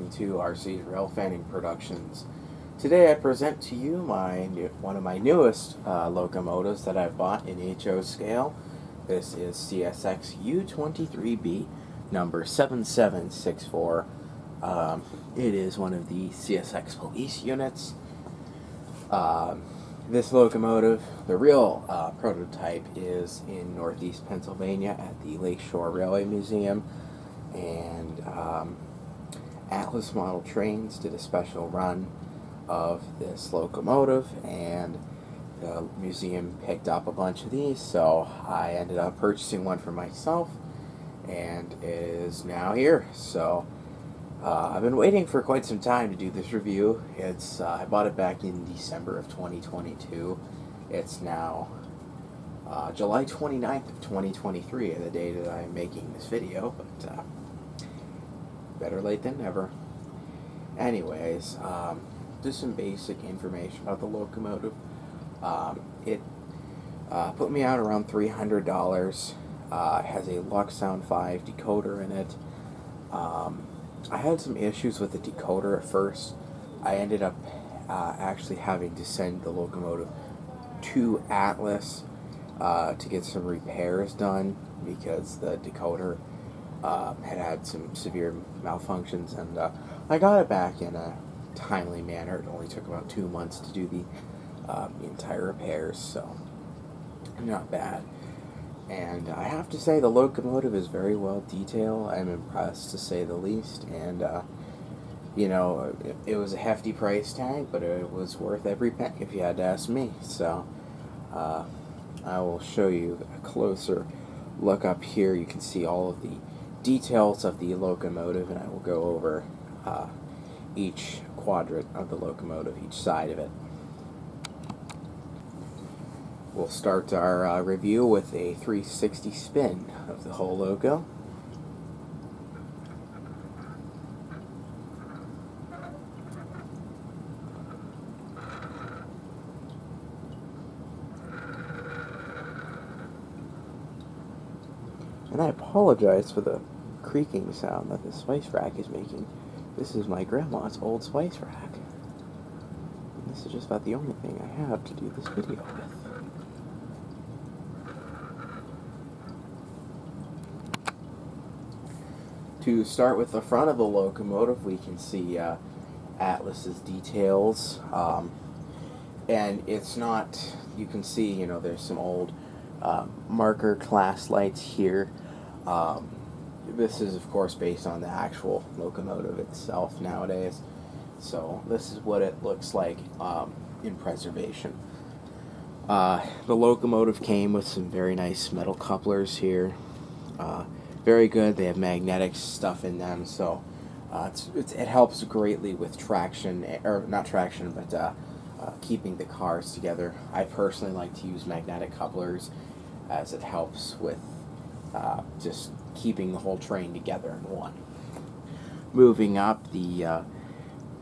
welcome to RC's Rail Fanning Productions. Today I present to you one of my newest locomotives that I've bought in HO scale. This is CSX U23B number 7764. It is one of the CSX police units. This locomotive, the real prototype, is in Northeast Pennsylvania at the Lakeshore Railway Museum, and Atlas Model Trains did a special run of this locomotive, and the museum picked up a bunch of these, so I ended up purchasing one for myself, and it is now here. So I've been waiting for quite some time to do this review. I bought it back in December of 2022. It's now July 29th of 2023, the day that I'm making this video, but better late than never. Anyways, just some basic information about the locomotive. It put me out around $300. It has a Luxound 5 decoder in it. I had some issues with the decoder at first. I ended up actually having to send the locomotive to Atlas to get some repairs done because the decoder had some severe malfunctions, and I got it back in a timely manner. It only took about 2 months to do the entire repairs, so not bad. And I have to say the locomotive is very well detailed. I'm impressed, to say the least, and you know, it was a hefty price tag, but it was worth every penny if you had to ask me. So I will show you a closer look up here. You can see all of the details of the locomotive, and I will go over each quadrant of the locomotive, each side of it. We'll start our review with a 360 spin of the whole loco. And I apologize for the creaking sound that the spice rack is making. This is my grandma's old spice rack. And this is just about the only thing I have to do this video with. To start with the front of the locomotive, we can see Atlas's details, and it's not, you can see, you know, there's some old marker class lights here. This is, of course, based on the actual locomotive itself nowadays, so this is what it looks like in preservation. The locomotive came with some very nice metal couplers here. Very good. They have magnetic stuff in them, so it helps greatly with traction, or not traction, but keeping the cars together. I personally like to use magnetic couplers, as it helps with just keeping the whole train together in one. Moving up, the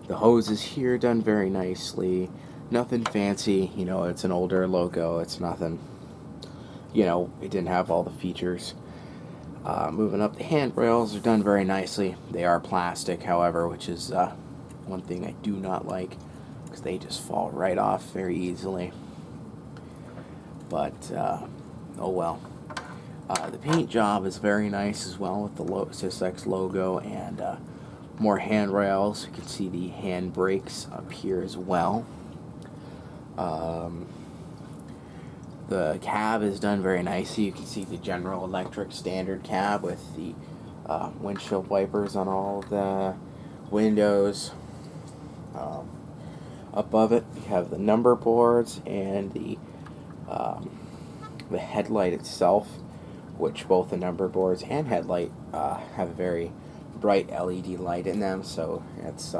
hoses here done very nicely. Nothing fancy, you know. It's an older logo. It's nothing, you know. It didn't have all the features. Moving up, the handrails are done very nicely. They are plastic, however, which is one thing I do not like, because they just fall right off very easily. But, oh well. The paint job is very nice as well, with the CSX logo and more handrails. You can see the hand brakes up here as well. The cab is done very nicely. You can see the General Electric standard cab with the windshield wipers on all of the windows. Above it, you have the number boards and the headlight itself, which both the number boards and headlight have a very bright LED light in them, so it's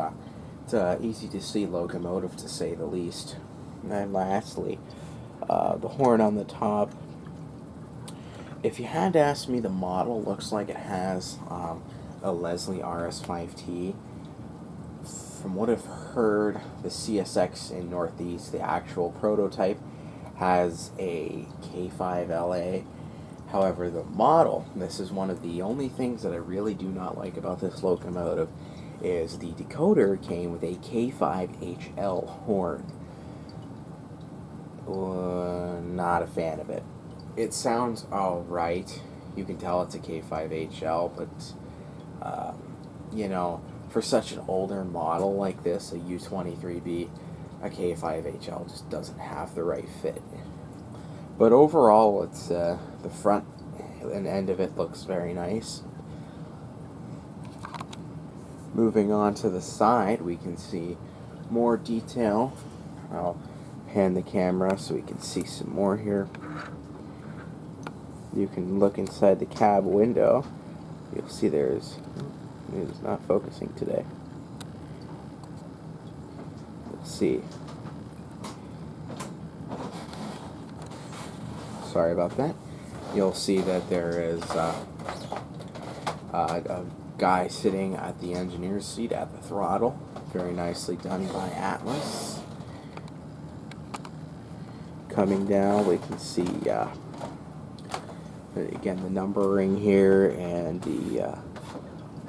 easy to see locomotive, to say the least. And lastly, the horn on the top. If you had to ask me, the model looks like it has a Leslie RS5T. From what I've heard, the CSX in Northeast, the actual prototype, has a K5LA. However, the model, this is one of the only things that I really do not like about this locomotive, is the decoder came with a K5HL horn. Not a fan of it. It sounds alright. You can tell it's a K5HL, but, you know, for such an older model like this, a U23B, a K5HL just doesn't have the right fit. But overall, it's the front and end of it looks very nice. Moving on to the side, we can see more detail. I'll pan the camera so we can see some more here. You can look inside the cab window. You'll see it's not focusing today. Let's see. Sorry about that. You'll see that there is a guy sitting at the engineer's seat at the throttle. Very nicely done by Atlas. Coming down, we can see again the numbering here and the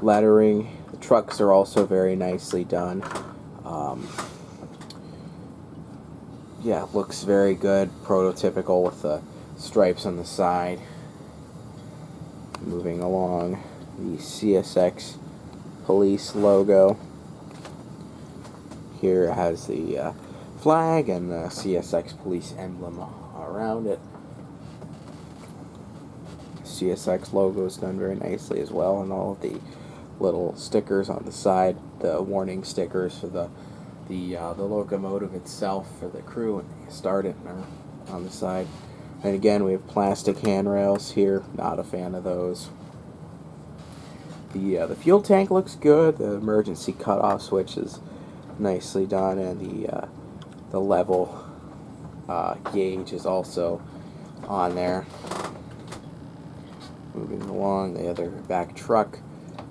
lettering. The trucks are also very nicely done. Yeah, looks very good, prototypical with the stripes on the side. Moving along, the CSX police logo. Here it has the flag and the CSX police emblem around it. CSX logo is done very nicely as well, and all of the little stickers on the side, the warning stickers for the locomotive itself for the crew when they start it are on the side. And again, we have plastic handrails here. Not a fan of those. The fuel tank looks good. The emergency cutoff switch is nicely done, and the level gauge is also on there. Moving along, the other back truck,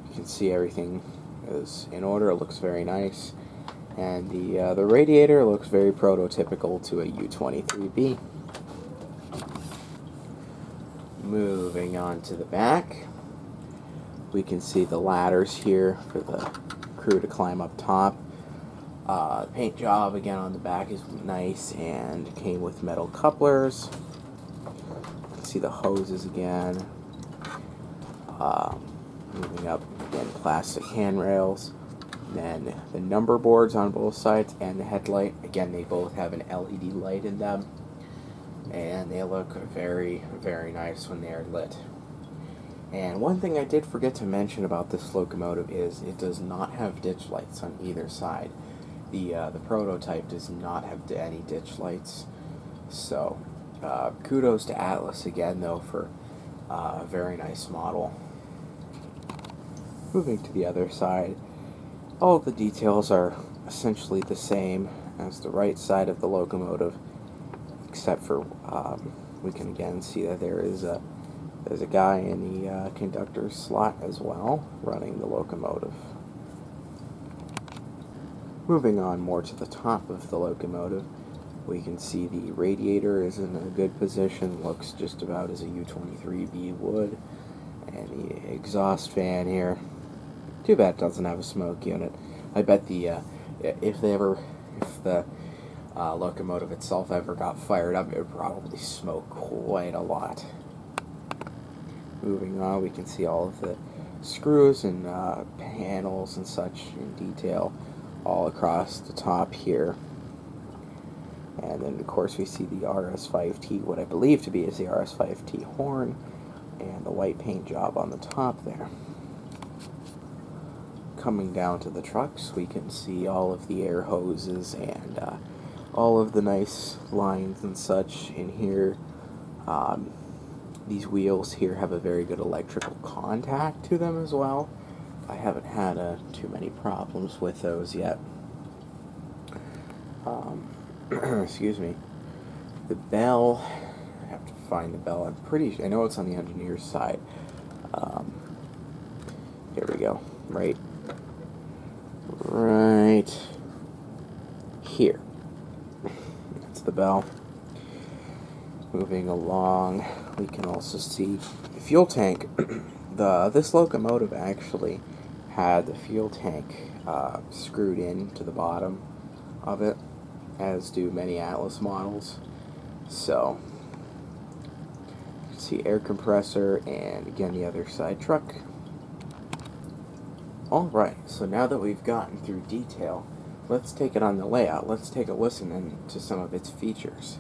you can see everything is in order. It looks very nice, and the radiator looks very prototypical to a U23B. Moving on to the back, we can see the ladders here for the crew to climb up top. Paint job again on the back is nice and came with metal couplers. You can see the hoses again. Moving up again, plastic handrails. Then the number boards on both sides and the headlight. Again, they both have an LED light in them, and they look very, very nice when they are lit. And one thing I did forget to mention about this locomotive is it does not have ditch lights on either side. The prototype does not have any ditch lights. So kudos to Atlas again, though, for a very nice model. Moving to the other side, all of the details are essentially the same as the right side of the locomotive, except for we can again see that there's a guy in the conductor's slot as well, running the locomotive. Moving on more to the top of the locomotive, we can see the radiator is in a good position, looks just about as a U23B would, and the exhaust fan here. Too bad it doesn't have a smoke unit. I bet if the locomotive itself ever got fired up, it would probably smoke quite a lot. Moving on, we can see all of the screws and panels and such in detail all across the top here. And then, of course, we see the RS5T, what I believe to be is the RS5T horn, and the white paint job on the top there. Coming down to the trucks, we can see all of the air hoses and all of the nice lines and such in here. These wheels here have a very good electrical contact to them as well. I haven't had too many problems with those yet. Excuse me. The bell, I have to find the bell. I know it's on the engineer's side. Here we go. Right here. That's the bell. Moving along, we can also see the fuel tank. This locomotive actually had the fuel tank screwed in to the bottom of it, as do many Atlas models. So, see air compressor, and again the other side truck. Alright, so now that we've gotten through detail, let's take it on the layout. Let's take a listen to some of its features.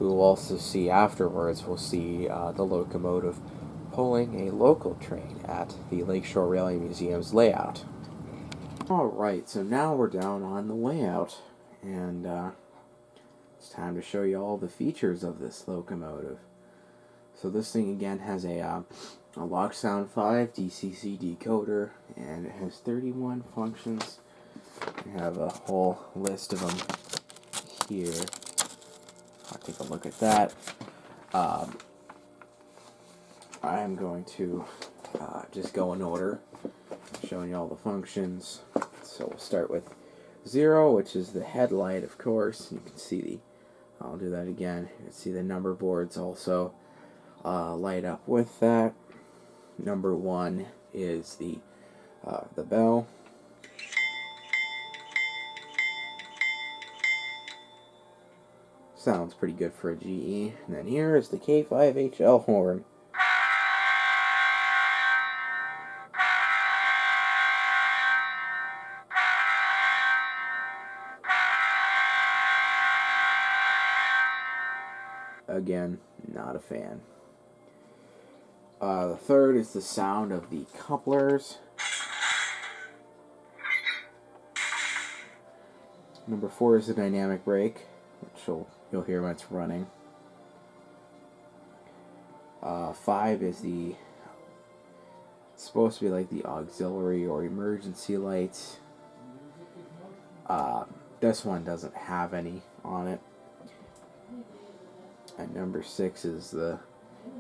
We will also see afterwards, we'll see the locomotive pulling a local train at the Lakeshore Railway Museum's layout. Alright, so now we're down on the layout, and it's time to show you all the features of this locomotive. So this thing again has a Locksound 5 DCC decoder, and it has 31 functions. I have a whole list of them here. I'll take a look at that. I am going to just go in order, showing you all the functions. So we'll start with 0, which is the headlight, of course. You can see the, I'll do that again. You can see the number boards also light up with that. Number 1 is the bell. Sounds pretty good for a GE. And then here is the K5HL horn. Again, not a fan. The third is the sound of the couplers. Number 4 is the dynamic brake, which you'll hear when it's running. 5 is it's supposed to be like the auxiliary or emergency lights. This one doesn't have any on it. And number 6 is the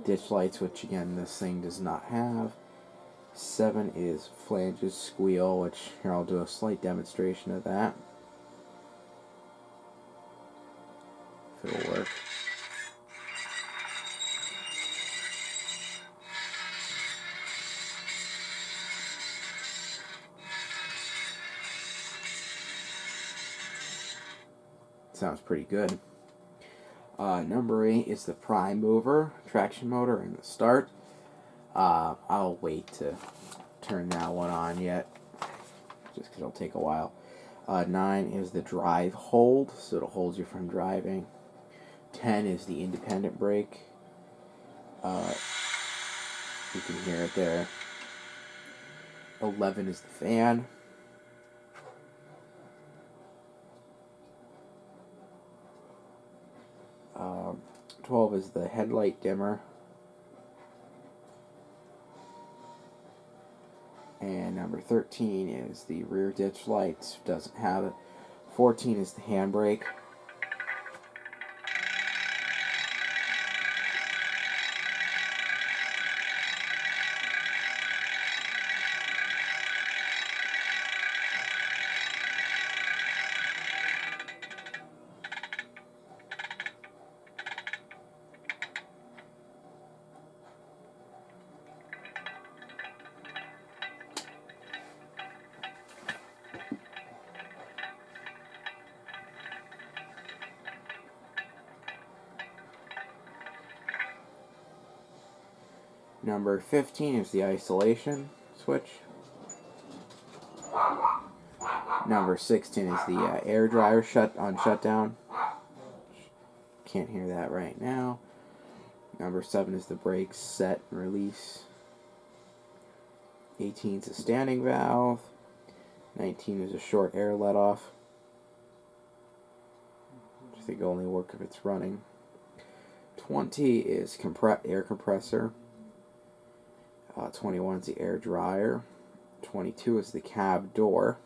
ditch lights, which again this thing does not have. 7 is flanges squeal, which here I'll do a slight demonstration of that, if it'll work. Sounds pretty good. Number 8 is the prime mover, traction motor, and the start. I'll wait to turn that one on yet, just because it'll take a while. 9 is the drive hold, so it'll hold you from driving. 10 is the independent brake. You can hear it there. 11 is the fan. 12 is the headlight dimmer. And number 13 is the rear ditch lights, doesn't have it. 14 is the handbrake. Number 15 is the isolation switch. Number 16 is the air dryer shutdown. Can't hear that right now. Number 7 is the brakes set and release. 18 is a standing valve. 19 is a short air let off, which I think will only work if it's running. 20 is air compressor. 21 is the air dryer. 22 is the cab door.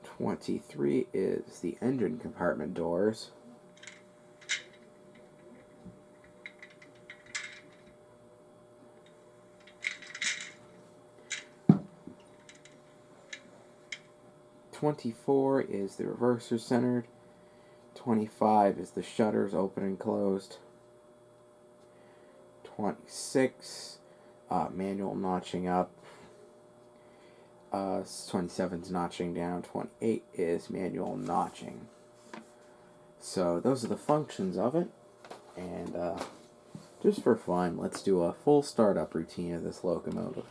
'23 is the engine compartment doors. '24 is the reverser centered. 25 is the shutters open and closed. 26, manual notching up. 27 is notching down. 28 is manual notching. So those are the functions of it. And just for fun, let's do a full startup routine of this locomotive.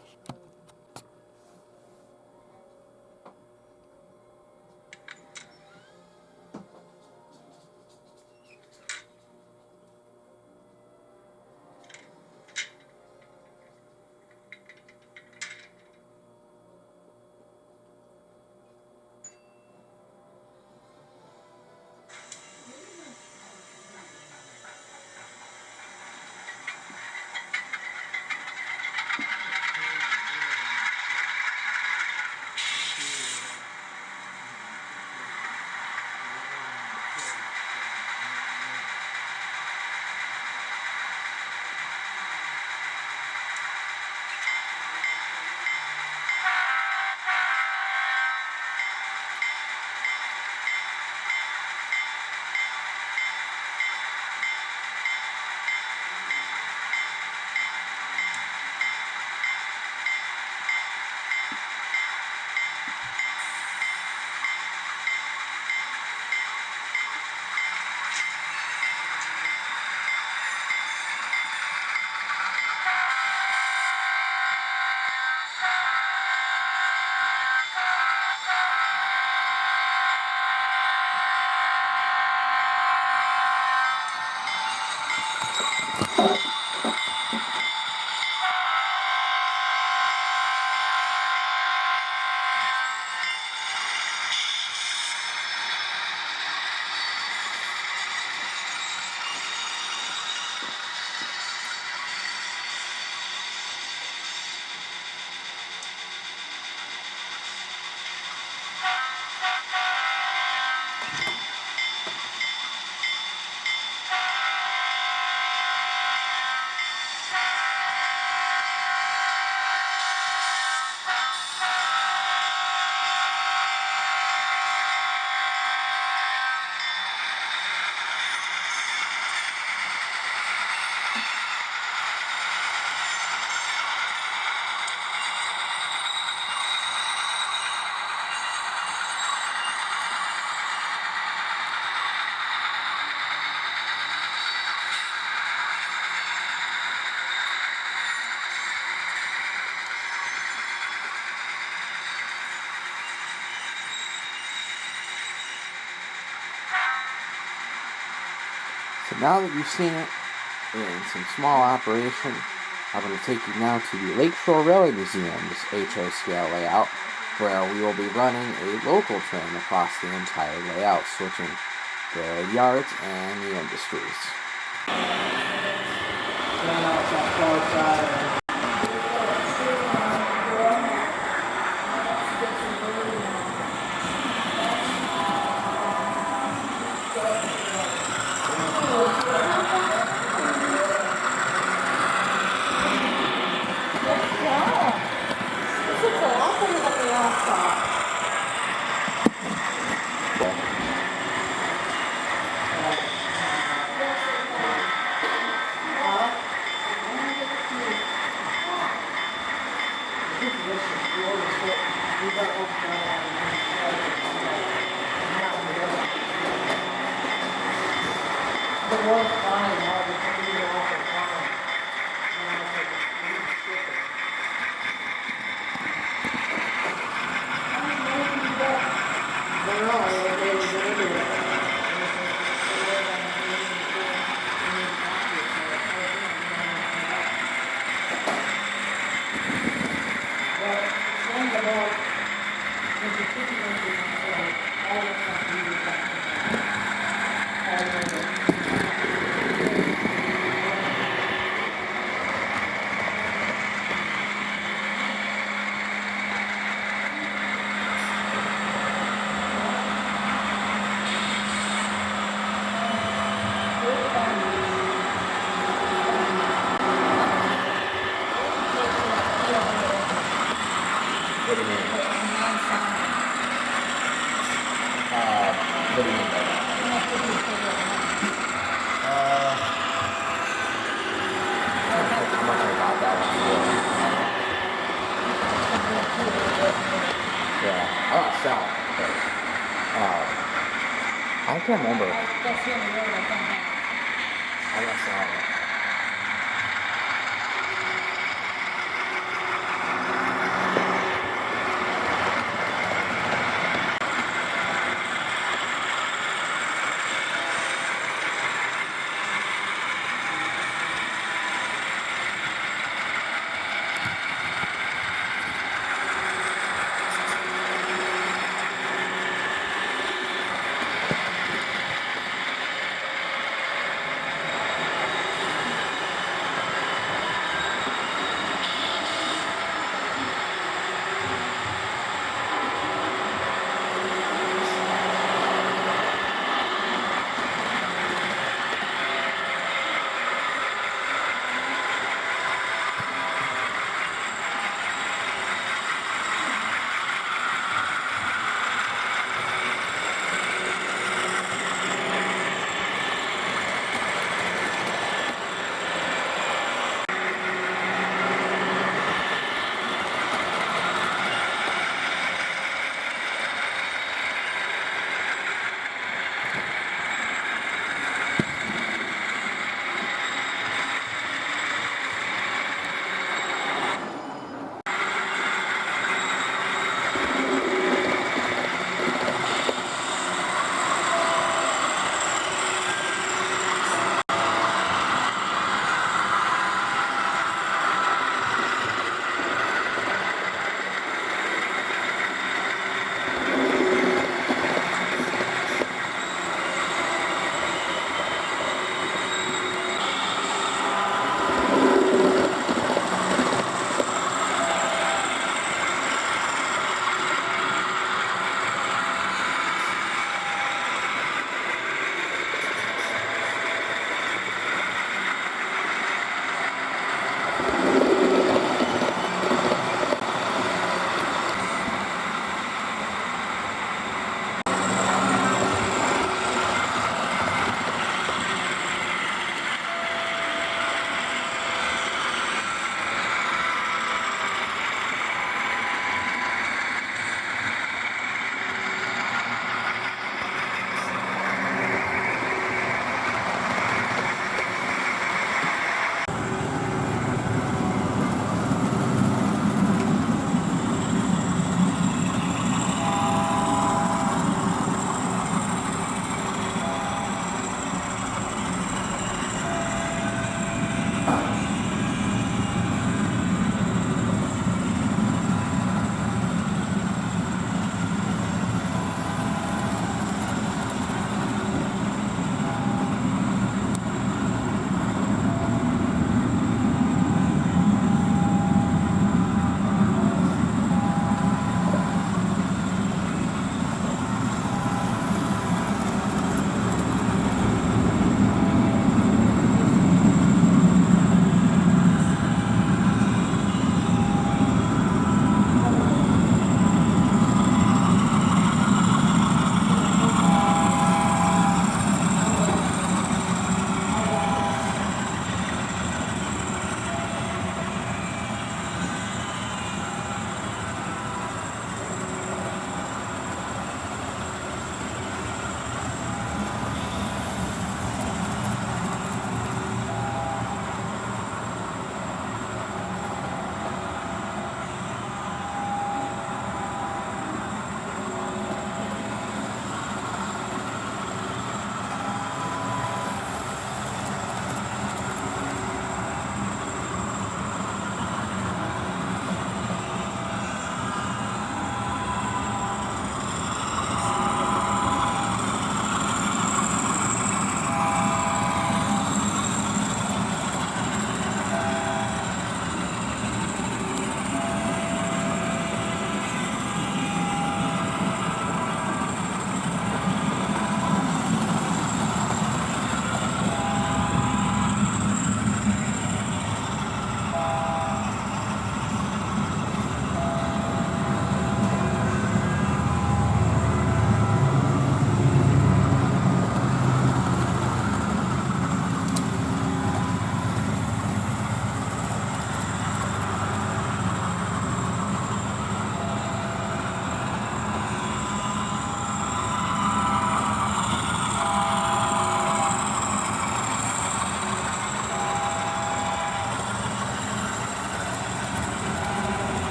So now that you've seen it in some small operation, I'm going to take you now to the Lakeshore Railway Museum's HO scale layout, where we will be running a local train across the entire layout, switching the yards and the industries. What do you mean? What do you mean by that? sell. But, I can't remember. That's the only road I don't have. I guess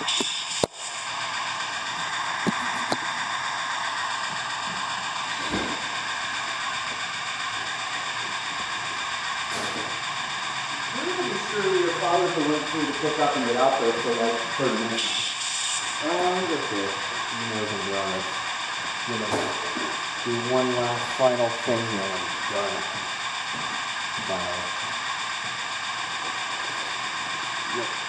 When are you sure your father's the one to pick up and get out there for like 30 minutes? Just here. You know, to be honest, you know, do one last final thing here and done. Bye. Yep.